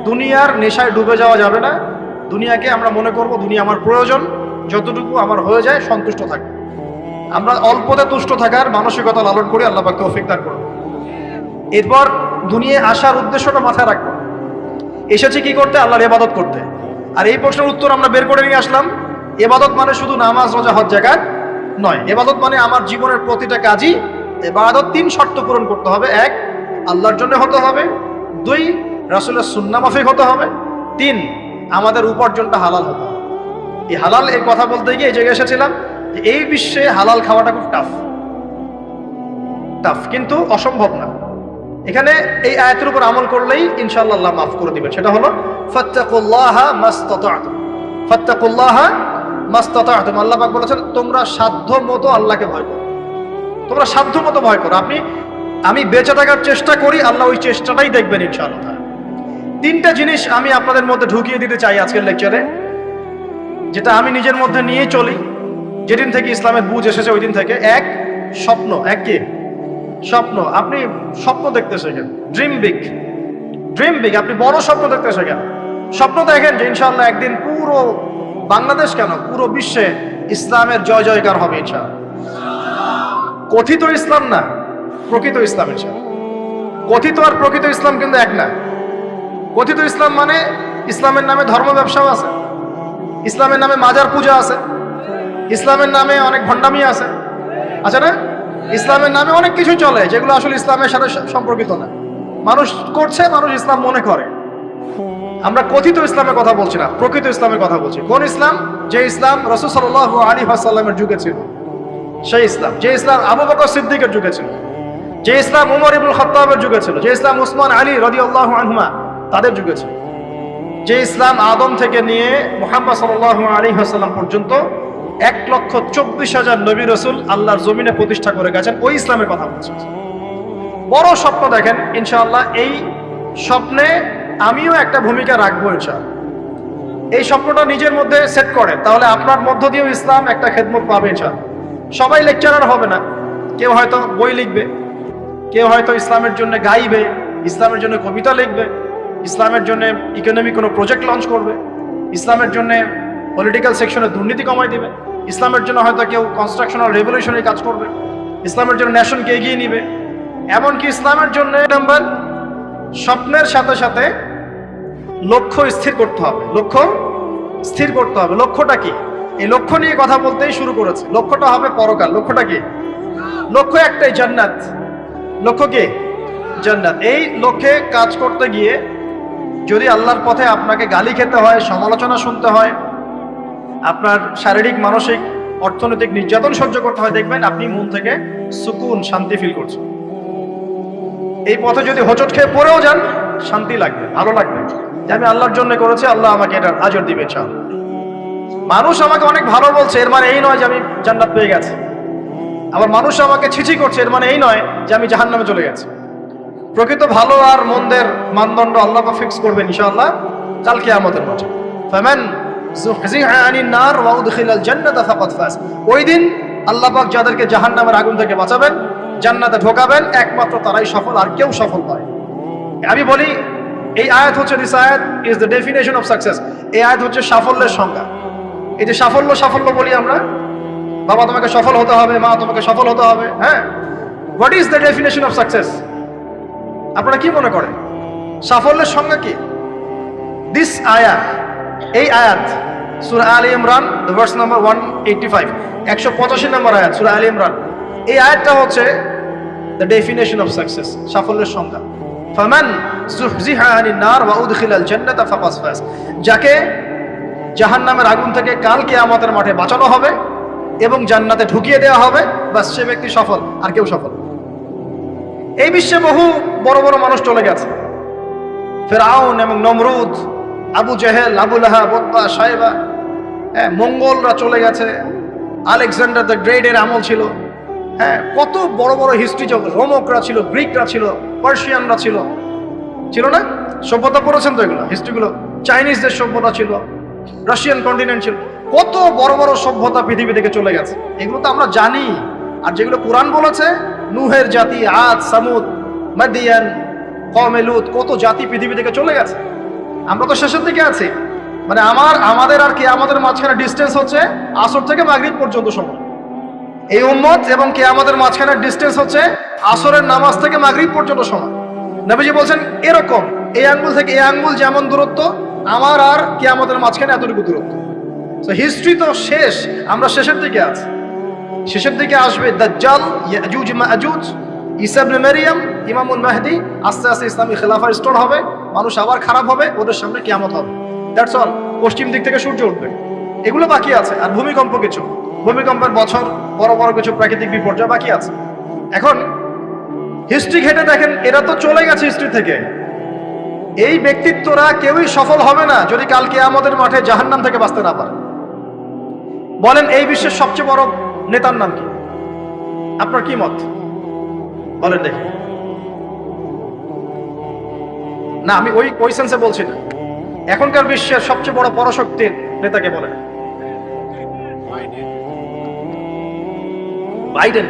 দুনিয়ার নেশায় ডুবে যাওয়া যাবে না। দুনিয়াকে আমরা মনে করব দুনিয়া আমার প্রয়োজন, যতটুকু আমার হয়ে যায় সন্তুষ্ট থাকবে। আমরা অল্পতে তুষ্ট থাকার মানসিকতা লালন করি, আল্লাহ পাক তৌফিক দান করুন। এরপর দুনিয়ায় আসার উদ্দেশ্যটা মাথায় রাখবো, এসেছি কি করতে? আল্লাহর ইবাদত করতে। আর এই প্রশ্নের উত্তর আমরা বের করে নিয়ে আসলাম, ইবাদত মানে শুধু নামাজ, রোজা, হজ, যাকাত নয়। ইবাদত মানে আমার জীবনের প্রতিটা কাজই ইবাদত। 3 শর্ত পূরণ করতে হবে। 1, আল্লাহর জন্য হতে হবে। 2, রাসূলের সুন্নাহ মাফিক হতে হবে। 3, আমাদের উপার্জনটা হালাল হতে হবে। এই হালাল এই কথা বলতে গিয়ে এই জায়গায় এসেছিলাম যে এই বিশ্বে হালাল খাওয়াটা খুব টাফ, কিন্তু অসম্ভব না। এখানে এই আয়াতের উপর আমল করলেই ইনশাআল্লাহ আল্লাহ মাফ করে দিবেন। সেটা হলো ফাত্তাকুল্লাহা মাসতাতা'তুম, ফাত্তাকুল্লাহা মাসতাতা'তুম। আল্লাহ পাক বলেছেন তোমরা সাধ্য মতো আল্লাহকে ভয় করো, তোমরা সাধ্য মতো ভয় করো। আমি বেঁচে থাকার চেষ্টা করি, আল্লাহ ওই চেষ্টাটাই দেখবেন ইনশাআল্লাহ। 3টা জিনিস আমি আপনাদের মধ্যে ঢুকিয়ে দিতে চাই আজকের লেকচারে, যেটা আমি নিজের মধ্যে নিয়েই চলি যেদিন থেকে ইসলামের বুঝ এসেছে ওই দিন থেকে। 1, স্বপ্ন। 1 কি? স্বপ্ন। আপনি স্বপ্ন দেখতে শেখেন, ড্রিম বিগ। আপনি বড় স্বপ্ন দেখতে শেখেন। স্বপ্ন দেখেন যে ইনশাআল্লাহ একদিন পুরো বাংলাদেশ কেন পুরো বিশ্বে ইসলামের জয় জয়কার হবে ইনশাআল্লাহ। কথিত ইসলাম না, প্রকৃত ইসলাম ইনশাআল্লাহ। কথিত আর প্রকৃত ইসলাম কিন্তু এক না। কথিত ইসলাম মানে ইসলামের নামে ধর্ম ব্যবসাও আছে, ইসলামের নামে মাজার পূজা আছে, ইসলামের নামে অনেক ভণ্ডামি আছে না? ইসলামের নামে অনেক কিছু চলে যেগুলো আসলে ইসলামের সাথে সম্পর্কিত না। মানুষ করছে, মানুষ ইসলাম মনে করে। আমরা কথিত ইসলামের কথা বলছি না, প্রকৃত ইসলামের কথা বলছি। কোন ইসলাম? যে ইসলাম রাসূল সাল্লাল্লাহু আলাইহি ওয়াসাল্লামের যুগে ছিল, সেই ইসলাম। যে ইসলাম আবু বকর সিদ্দিকের যুগে ছিল, যে ইসলাম উমর ইবনুল খাত্তাবের যুগে ছিল, যে ইসলাম উসমান আলী রাদিয়াল্লাহু আনহুমা তাদের যুগে ছিল, যে ইসলাম আদম থেকে নিয়ে মুহাম্মদ সাল্লাল্লাহু আলাইহি ওয়াসাল্লাম পর্যন্ত 1,24,000 নবী রাসূল আল্লাহর জমিনে প্রতিষ্ঠা করে গেছেন, ওই ইসলামের কথা বলছি। বড় স্বপ্ন দেখেন ইনশাআল্লাহ। এই স্বপ্নে আমিও একটা ভূমিকা রাখবো ইনশাআল্লাহ। এই স্বপ্নটা নিজের মধ্যে সেট করেন, তাহলে আপনার মধ্য দিয়েও ইসলাম একটা খেদমত পাবে ইনশাআল্লাহ। সবাই লেকচারার হবে না, কেউ হয়তো বই লিখবে, কেউ হয়তো ইসলামের জন্য গাইবে, ইসলামের জন্য কবিতা লিখবে, ইসলামের জন্য ইকোনমিক কোনো প্রজেক্ট লঞ্চ করবে, ইসলামের জন্য পলিটিক্যাল সেকশনে দুর্নীতি কমাই দিবে, ইসলামের জন্য হয়তো কেউ কনস্ট্রাকশনাল রেভলিউশনারি কাজ করবে, ইসলামের জন্য নেশনকে এগিয়ে নিবে। এমনকি ইসলামের জন্য নাম্বার স্বপ্নের সাথে সাথে লক্ষ্য স্থির করতে হবে। লক্ষ্যটা কি? এই লক্ষ্য নিয়ে কথা বলতেই শুরু করেছে। লক্ষ্যটা হবে পরকাল। লক্ষ্যটা কি? লক্ষ্য একটাই, জান্নাত। লক্ষ্য কি? জান্নাত। এই লক্ষ্যে কাজ করতে গিয়ে যদি আল্লাহর পথে আপনাকে গালি খেতে হয়, সমালোচনা শুনতে হয়, আপনার শারীরিক, মানসিক, অর্থনৈতিক নির্যাতন সহ্য করতে হয়, দেখবেন আপনি মন থেকে সুকুন, শান্তি ফিল করছেন। এই পথে যদি হোঁচট খেয়ে পড়েও যান, শান্তি লাগবে, ভালো লাগবে যে আমি আল্লাহর জন্য করেছি, আল্লাহ আমাকে এটার আজর দিবে ইনশাআল্লাহ। মানুষ আমাকে অনেক ভালো বলছে, এর মানে এই নয় যে আমি জান্নাত পেয়ে গেছি। আবার মানুষ আমাকে ছিছি করছে, এর মানে এই নয় যে আমি জাহান্নামে চলে গেছি। প্রকৃত ভালো আর মন্দের মানদণ্ড আল্লাহ পাক ফিক্স করবেন ইনশাআল্লাহ কাল কিয়ামতের মাঠে। ফামান যুহজিহা আনিন নার ওয়া উদখিলাল জান্নাতা ফাকাদ ফাজ। ওই দিন আল্লাহ পাক যাদেরকে জাহান্নামের আগুন থেকে বাঁচাবেন, জান্নাতে ঢোকাবেন, একমাত্র তারাই সফল, আর কেউ সফল নয়। আমি বলি এই আয়াত হচ্ছে, দিস আয়াত is the definition of success. এই আয়াত হচ্ছে সাফল্যের সংজ্ঞা। এই যে সাফল্য বলি আমরা, বাবা তোমাকে সফল হতে হবে, মা তোমাকে সফল হতে হবে, হ্যাঁ। What is the definition of success? আপনারা কি মনে করেন সাফল্যের সংজ্ঞা কি? দিস আয়াত, এই আয়াত সূরা আলে ইমরান ভার্স নাম্বার 185, 185 নম্বর আয়াত সূরা আলে ইমরান। এই আয়াতটা হচ্ছে দ্য ডেফিনেশন অফ সাকসেস, সাফল্যের সংজ্ঞা। ফামান যুহজিহা আনিন নার ওয়া উদখিলাল জান্নাতা ফাকাদ ফাজ। যাকে জাহান্নামের আগুন থেকে কাল কিয়ামতের মাঠে বাঁচানো হবে এবং জান্নাতে ঢুকিয়ে দেওয়া হবে, বাস সে ব্যক্তি সফল, আর কেউ সফল। এই বিশ্বে বহু বড় বড় মানুষ চলে গেছে, ফেরাউন এবং নমরুদ, আবু জেহেল, আবু লাহাব, উতবা, সাইবা, হ্যাঁ, মঙ্গলরা চলে গেছে, আলেকজান্ডার দ্য গ্রেটের আমল ছিল, হ্যাঁ, কত বড় বড় হিস্ট্রি ছিল। রোমকরা ছিল, গ্রিকরা ছিল, পার্সিয়ানরা ছিল না? সভ্যতা পড়েছেন তো এগুলো, হিস্ট্রিগুলো। চাইনিজদের সভ্যতা ছিল, রাশিয়ান কন্টিনেন্ট ছিল, কত বড় বড় সভ্যতা পৃথিবী থেকে চলে গেছে। এগুলো তো আমরা জানি। আর যেগুলো কোরআন বলেছে, নূহের জাতি, আদ, সামুদ, মাদিয়ান, কওমে লূত, কত জাতি পৃথিবী থেকে চলে গেছে। আমরা তো শেষের দিকে আছি, মানে আমাদের আর কিয়ামতের মাঝখানে ডিস্টেন্স হচ্ছে আসর থেকে মাগরিব পর্যন্ত সময়। এই উম্মত এবং কিয়ামতের মাঝখানে ডিস্টেন্স হচ্ছে আসরের নামাজ থেকে মাগরিব পর্যন্ত সময়। নবীজি বলছেন এরকম, এই আঙ্গুল থেকে এই আঙ্গুল যেমন দূরত্ব, আমার আর কিয়ামতের মাঝখানে এতটুকু দূরত্ব। তো হিস্ট্রি তো শেষ, আমরা শেষের দিকে আছি। শেষের দিকে আসবে দাজ্জাল, ইয়াজুজ মাজুজ, ঈসা ইবনে মারইয়াম, ইমামুল মাহদি, আস্তে আস্তে ইসলামী খেলাফা রিস্টোর হবে, মানুষ আবার খারাপ হবে, ওদের সামনে কিয়ামত হবে। That's all. পশ্চিম দিক থেকে সূর্য উঠবে, এগুলো বাকি আছে। আর ভূমিকম্প, কিছু ভূমিকম্পের বছর, বড় বড় কিছু প্রাকৃতিক বিপর্যয় বাকি আছে। এখন হিস্ট্রি ঘেটে দেখেন, এরা তো চলে গেছে হিস্ট্রি থেকে। এই ব্যক্তিত্বরা কেউই সফল হবে না যদি কাল কিয়ামতের মাঠে জাহান্নাম থেকে বাঁচতে না পারে। বলেন এই বিশ্বের সবচেয়ে বড় নেতার নাম কি? আপনার কি মত বলেন দেখি। না, আমি ওই সেন্সে বলছি না। এখনকার বিশ্বের সবচেয়ে বড় পরাশক্তির নেতাকে বলেন। বাইডেন।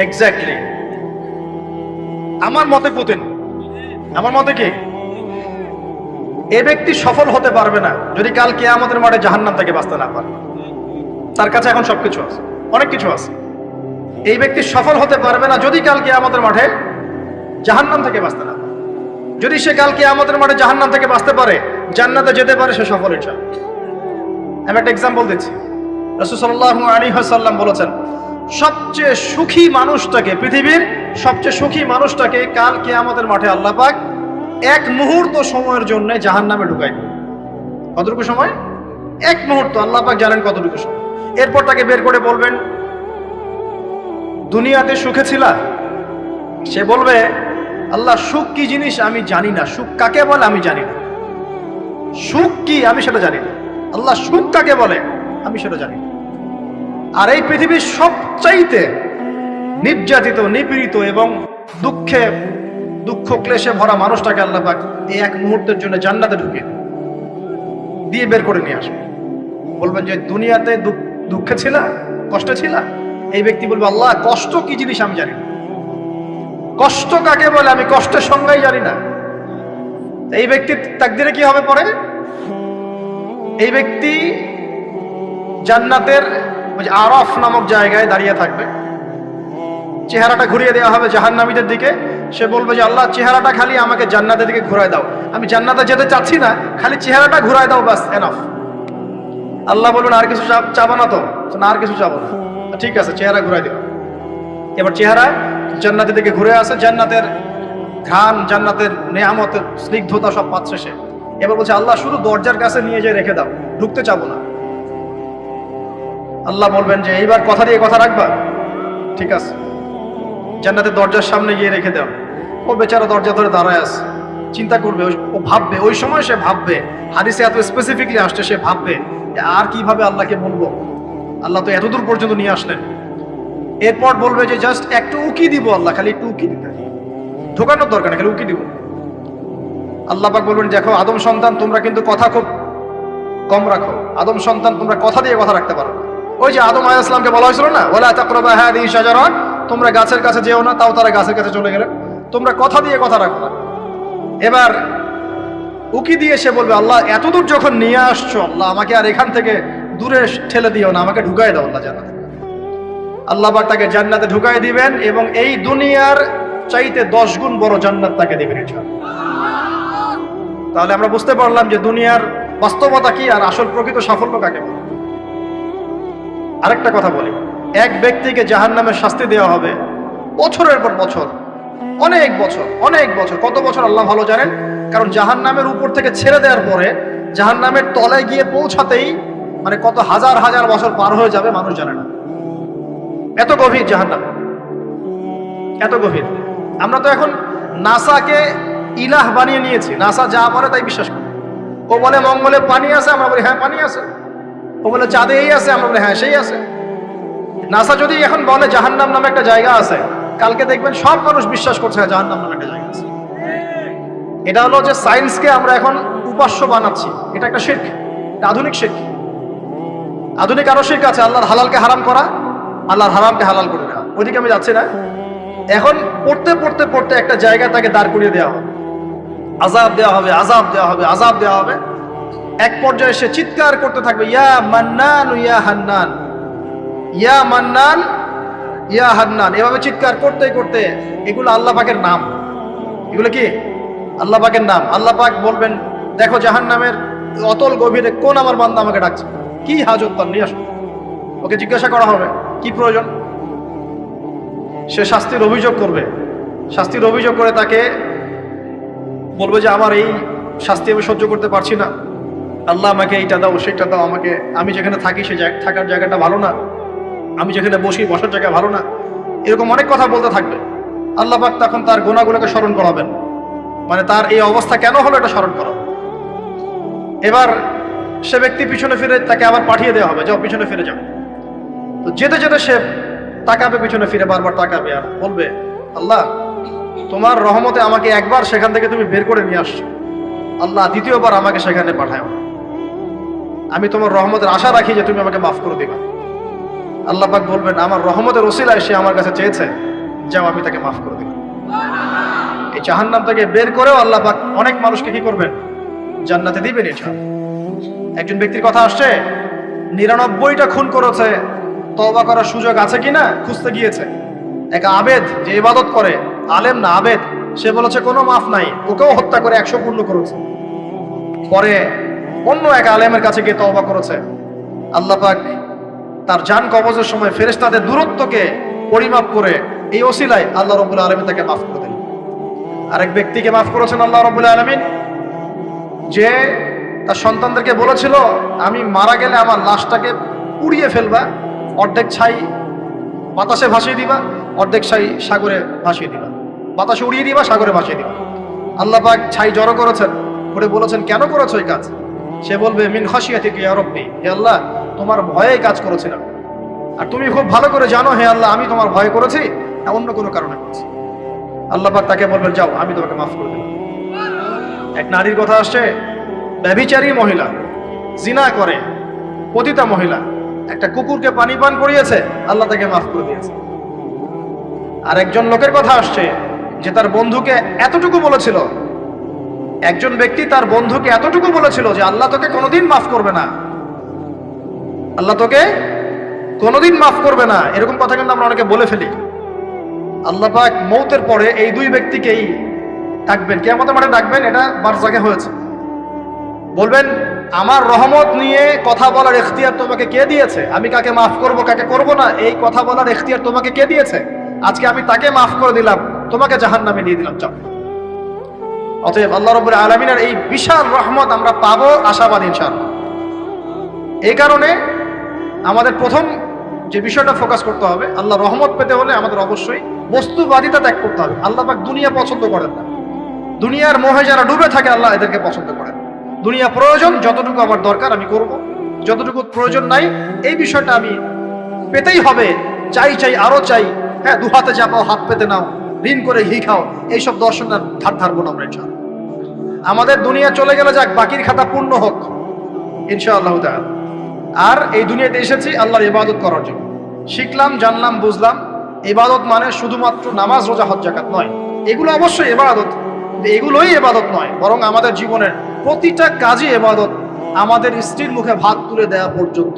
এক্স্যাক্টলি। আমার মতে পুতিন। আমার মতে কি, এ ব্যক্তি সফল হতে পারবে না যদি কাল কিয়ামতের মাঠে জাহান্নাম থেকে বাঁচতে না পারে। তার কাছে এখন সবকিছু আছে, অনেক কিছু আছে। এই ব্যক্তি সফল হতে পারবে না যদি কাল কিয়ামতের মাঠে জাহান্নাম থেকে বাঁচতে না পারে। যদি সে কাল কিয়ামতের মাঠে জাহান্নাম থেকে বাঁচতে পারে, জান্নাতে যেতে পারে, সে সফল ইনশাআল্লাহ। আমি একটা এক্সাম্পল দিচ্ছি। রাসূল সাল্লাল্লাহু আলাইহি ওয়াসাল্লাম বলেছেন, সবচেয়ে সুখী মানুষটাকে, পৃথিবীর সবচেয়ে সুখী মানুষটাকে কাল কিয়ামতের মাঠে আল্লাহ পাক এক মুহূর্ত সময়ের জন্য জাহান্নামে ঢুকাই দিবেন। কতটুকু সময়? এক মুহূর্ত। আল্লাহ পাক জানেন কতটুকু সময়। এরপর তাকে বের করে বলবেন, দুনিয়াতে সুখে ছিলা? সে বলবে, আল্লাহ সুখ কি জিনিস আমি জানি না, সুখ কাকে বলে আমি জানি না, সুখ কি আমি সেটা জানি না। আল্লাহ সুখ কাকে বলে আমি সেটা জানি না। আর এই পৃথিবীর সবচাইতে নির্যাতিত, নিপীড়িত এবং দুঃখ ক্লেশে ভরা মানুষটাকে আল্লাহ পাক এই এক মুহূর্তের জন্য জান্নাতে ঢুকিয়ে দিয়ে বের করে নিয়ে আসবে। বলবেন যে দুনিয়াতে দুঃখে ছিলা, কষ্টে ছিলা? এই ব্যক্তি বলবে, আল্লাহ কষ্ট কি জিনিস আমি জানি না, কষ্ট কাকে বলে আমি কষ্টের সংজ্ঞাই জানি না। এই ব্যক্তির তাকদিরে কি হবে পরে? এই ব্যক্তি জান্নাতের আরাফ নামক জায়গায় দাঁড়িয়ে থাকবে, চেহারাটা ঘুরিয়ে দেওয়া হবে জাহান্নামীদের দিকে। সে বলবে যে আল্লাহ চেহারাটা খালি আমাকে জান্নাতের দিকে ঘুরায় দাও, আমি জান্নাতে যেতে চাচ্ছি না, খালি চেহারাটা ঘুরায় দাও, বাস এনাফ। আল্লাহ বলবেন আর কিছু চাবো না তো? না, আর কিছু চাবো না। ঠিক আছে, চেহারা ঘুরাই দিও। এবার চেহারা জান্নাতের দিকে ঘুরে আসে, জান্নাতের ঘ্রাণ, জান্নাতের নেয়ামতের স্নিগ্ধতা সব পাচ্ছে সে। এবার বলছে আল্লাহ শুধু দরজার কাছে নিয়ে যেয়ে রেখে দাও, ঢুকতে চাবো না। আল্লাহ বলবেন যে এইবার কথা দিয়ে কথা রাখবা? ঠিক আছে, জান্নাতের দরজার সামনে গিয়ে রেখে দাও। ও বেচারা দরজা ধরে দাঁড়ায় আছে, চিন্তা করবে, ও ভাববে, ওই সময় সে ভাববে, হাদিসে এত স্পেসিফিকলি আসছে, সে ভাববে আর কিভাবে আল্লাহকে বলবো, আল্লাহ তো এতদূর পর্যন্ত নিয়ে আসলেন। এরপর বলবে যে জাস্ট একটু উকি দিব, আল্লাহ খালি একটু উকি দিতে, ঢোকানোর দরকার নেই, খালি উকি দিব। আল্লাহ পাক বলবেন, দেখো আদম সন্তান, তোমরা কিন্তু কথা খুব কম রাখো। আদম সন্তান, তোমরা কথা দিয়ে কথা রাখতে পারো। ওই যে আদম আলাইহিস সালামকে বলা হয়েছিল না, ওয়ালা তাকরাবা হাযিহি শাজারা, তোমরা গাছের কাছে যেও না, তাও তারা গাছের কাছে চলে গেলেন। তোমরা কথা দিয়ে কথা রাখো না। এবার উকি দিয়ে সে বলবে, আল্লাহ এতদূর যখন নিয়ে আসছো, আল্লাহ আমাকে আর এখান থেকে দূরে ঠেলে দিও না, আমাকে ঢুকাই দাও আল্লাহ জান্নাতে। আল্লাহ পাক তাকে জান্নাতে ঢুকাই দিবেন এবং এই দুনিয়ার চাইতে 10 গুণ বড় জান্নাত তাকে দিবেন ইনশাআল্লাহ। তাহলে আমরা বুঝতে পারলাম যে দুনিয়ার বাস্তবতা কি আর আসল প্রকৃত সাফল্য কাকে বলে। আরেকটা কথা বলি, এক ব্যক্তিকে জাহান্নামের শাস্তি দেওয়া হবে বছরের পর বছর, অনেক বছর, অনেক বছর। কত বছর আল্লাহ ভালো জানেন, কারণ জাহান্নামের উপর থেকে ছেড়ে দেওয়ার পরে জাহান্নামের তলায় গিয়ে পৌঁছাতেই মানে কত হাজার হাজার বছর পার হয়ে যাবে মানুষ জানে না। এত গভীর জাহান্নাম, এত গভীর। আমরা তো এখন নাসাকে ইলাহ বানিয়ে নিয়েছি, নাসা যা বলে তাই বিশ্বাস করি। ও বলে মঙ্গলে পানি আছে, আমরা বলি হ্যাঁ পানি আছে। ও বলে চাঁদে এই আছে, আমরা বলি হ্যাঁ সেই আছে। নাসা যদি এখন বলে জাহান্নাম নামে একটা জায়গা আছে, কালকে দেখবেন সব মানুষ বিশ্বাস করছে হ্যাঁ জাহান্নাম নামে একটা জায়গা আছে। এটা হলো যে সায়েন্সকে আমরা এখন উপাস্য বানাচ্ছি, এটা একটা শিরক, এটা আধুনিক শিরক। আধুনিক আরো শিরক আছে, আল্লাহর হালালকে হারাম করা, আল্লাহর হারামকে হালাল করে দেওয়া। ওইদিকে আমি যাচ্ছি না। এখন পড়তে পড়তে পড়তে একটা জায়গা তাকে দাঁড় করিয়ে দেওয়া হবে, আযাব দেওয়া হবে, আযাব দেওয়া হবে, আযাব দেওয়া হবে। এক পর্যায়ে সে চিৎকার করতে থাকবে, ইয়া মান্নান ইয়া হান্নান, ইয়া মান্নান ইয়া হান্নান, এভাবে চিৎকার করতে করতে। এগুলো আল্লাহ পাকের নাম। এগুলো কি আল্লাহ পাকের নাম। আল্লাহ পাক বলবেন, দেখো জাহান্নামের অতল গভীরে কোন আমার বান্দা আমাকে ডাকছে, কি হাজত তার, নিয়ে আসো। ওকে জিজ্ঞাসা করা হবে কি প্রয়োজন। সে শাস্তির অভিযোগ করবে, শাস্তির অভিযোগ করে তাকে বলবে যে আমার এই শাস্তি আমি সহ্য করতে পারছি না, আল্লাহ আমাকে এইটা দাও সেটা দাও, আমাকে, আমি যেখানে থাকি সে থাকার জায়গাটা ভালো না, আমি যেখানে বসি বসার জায়গা ভালো না, এরকম অনেক কথা বলতে থাকবে। আল্লাহ পাক তখন তার গুনাহগুলোকে স্মরণ করাবেন, মানে তার এই অবস্থা কেন হলো এটা স্মরণ করো। এবার সে ব্যক্তি পিছনে ফিরে, তাকে আবার পাঠিয়ে দেওয়া হবে, যাও পিছনে ফিরে যাও। তো যেতে যেতে সে তাকাবে পিছনে ফিরে, বারবার তাকাবে আর বলবে, আল্লাহ তোমার রহমতে আমাকে একবার সেখান থেকে তুমি বের করে নিয়ে আসছো, আল্লাহ দ্বিতীয়বার আমাকে সেখানে পাঠাও। আমি তোমার রহমতের আশা রাখি যে তুমি আমাকে মাফ করে দিবা। আল্লাহ পাক বলবেন, আমার রহমতের ওসিলায় সে আমার কাছে চেয়েছে, যাও আমি তাকে মাফ করে দিব। এই জাহান্নাম থেকে বের করেও আল্লাহ পাক অনেক মানুষকে কি করবেন, জান্নাতে দিবেন। একজন ব্যক্তির কথা আসছে, 99টা খুন করেছে, তওবা করার সুযোগ আছে কিনা খুঁজতে গিয়েছে। এক আবেদ যে ইবাদত করে, আলেম না আবেদ, সে বলেছে কোনো মাফ নাই, ওকেও হত্যা করে 100 পূর্ণ করেছে। পরে অন্য এক আলেমের কাছে গিয়ে তওবা করেছে। আল্লাহ পাক তার জান কবজের সময় ফেরেশতাদের দূরত্বকে পরিমাপ করে এই ওসিলায় আল্লাহ রাব্বুল আলামিন তাকে মাফ করে দিলেন। আরেক ব্যক্তিকে মাফ করেছেন আল্লাহ রাব্বুল আলামিন, যে তার সন্তানদেরকে বলেছিল আমি মারা গেলে আমার লাশটাকে পুড়িয়ে ফেলবা, অর্ধেক ছাই বাতাসে ভাসিয়ে দিবা, অর্ধেক ছাই সাগরে ভাসিয়ে দিবা, বাতাসে উড়িয়ে দিবা, সাগরে ভাসিয়ে দিবা। আল্লাহ পাক ছাই জড়ো করেছেন, করে বলেছেন কেন করেছো এই কাজ? সে বলবে মিন খাশিয়াতিকা ইয়া রাব্বি, হে আল্লাহ তোমার ভয়ে কাজ করেছিলাম, আর তুমি খুব ভালো করে জানো হে আল্লাহ আমি তোমার ভয় করেছি না অন্য কোনো কারণে করেছি। আল্লাহ পাক তাকে বলবেন যাও আমি তোমাকে মাফ করে দিলাম। এক নারীর কথা আসছে, ব্যভিচারী মহিলা, জিনা করে, পতিতা মহিলা, একটা কুকুরকে পানি পান করিয়েছে, আল্লাহ তাকে মাফ করে দিয়েছে। আর একজন লোকের কথা আসছে যে তার বন্ধুকে এতটুকু বলেছিল, একজন ব্যক্তি তার বন্ধুকে এতটুকু বলেছিল যে আল্লাহ তোকে কোনোদিন মাফ করবে না, আল্লাহ তোকে কোনোদিন মাফ করবে না। এরকম কথা কিন্তু আমরা অনেকে বলে ফেলি। আল্লাহ পাক মৌতের পরে এই দুই ব্যক্তিকেই ডাকবেন, কিয়ামতের মাঠে ডাকবেন, এটা বারজাখে হয়েছে। বলবেন আমার রহমত নিয়ে কথা বলার এখতিয়ার তোমাকে কে দিয়েছে? আমি কাকে মাফ করব কাকে করব না এই কথা বলার এখতিয়ার তোমাকে কে দিয়েছে? আজকে আমি তাকে মাফ করে দিলাম, তোমাকে জাহান্নামে দিয়ে দিলাম, যাও। অতএব আল্লাহ রাব্বুল আলামিনের এই বিশাল রহমত আমরা পাবো, আশাবাদী ইনশাআল্লাহ। এই কারণে আমাদের প্রথম যে বিষয়টা ফোকাস করতে হবে, আল্লাহ রহমত পেতে হলে আমাদের অবশ্যই বস্তুবাদিতা ত্যাগ করতে হবে। আল্লাহ পাক দুনিয়া পছন্দ করেন না, দুনিয়ার মোহে যারা ডুবে থাকে আল্লাহ এদেরকে পছন্দ করেন। দুনিয়া প্রয়োজন, যতটুকু আমার দরকার আমি করব, যতটুকু প্রয়োজন নাই এই বিষয়টা আমি পেতেই হবে, চাই চাই আরো চাই, হ্যাঁ দু হাতে চাপাও হাত পেতে নাও, ঋণ করে ঘি খাও, এইসব দর্শনের ধার ধারবো না আমরা ইনশাআল্লাহ। আমাদের দুনিয়া চলে গেলে যাক, বাকির খাতা পূর্ণ হোক ইনশাআল্লাহ তাআলা। আর এই দুনিয়াতে এসেছি আল্লাহর ইবাদত করার জন্য। শিখলাম, জানলাম, বুঝলাম ইবাদত মানে শুধুমাত্র নামাজ রোজা হজ যাকাত নয়, এগুলো অবশ্যই ইবাদত, এগুলোই ইবাদত নয়, বরং আমাদের জীবনের প্রতিটা কাজই ইবাদত, আমাদের স্ত্রীর মুখে ভাত তুলে দেওয়া পর্যন্ত।